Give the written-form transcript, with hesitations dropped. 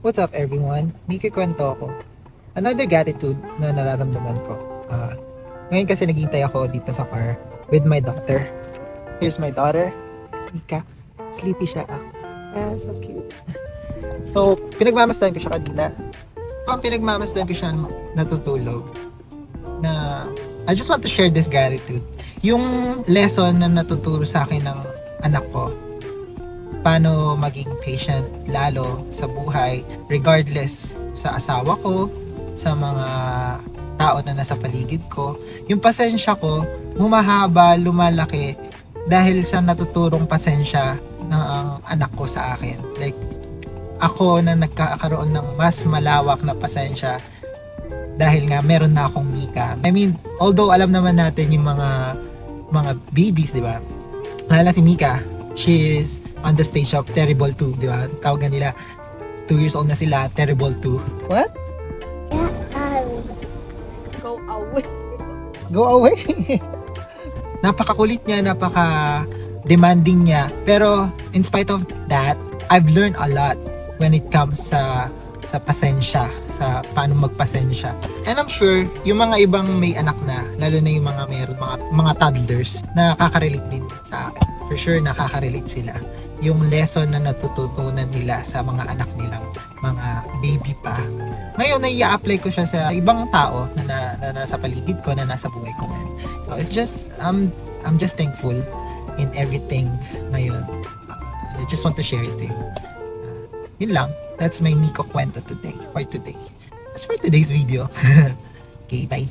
What's up everyone? May kikwento ako. Another gratitude na nararamdaman ko. Ngayon kasi naghintay ako dito sa car with my daughter. Here's my daughter. It's Mika. Sleepy siya. So cute. So, pinagmamasdan ko siya kanina. Pinagmamasdan ko siya natutulog. Na I just want to share this gratitude. Yung lesson na natuturo sa akin ng anak ko, paano maging patient lalo sa buhay regardless sa asawa ko, sa mga tao na nasa paligid ko. Yung pasensya ko humahaba, lumalaki dahil sa natuturong pasensya ng anak ko sa akin. Like ako na nagkakaroon ng mas malawak na pasensya dahil nga meron na akong Mika. I mean, although alam naman natin yung mga babies, di ba? Lalo si Mika, she is on the stage of terrible 2, di ba? Tawagan nila, 2 years old na sila, terrible 2. What? Go away. Go away? Napakakulit niya, napaka-demanding niya. Pero, in spite of that, I've learned a lot when it comes sa pasensya, sa paano magpasensya. And I'm sure, yung mga ibang may anak na, lalo na yung mga meron, mga toddlers, nakaka-relate din sa akin. For sure, nakaka-relate sila. Yung lesson na natututunan nila sa mga anak nilang mga baby pa. Ngayon, nai-apply ko siya sa ibang tao na nasa paligid ko, na nasa buhay ko ngayon. So, it's just, I'm just thankful in everything ngayon. I just want to share it to you. Yun lang. That's my Miko kwento today, for today. That's for today's video. Okay, bye.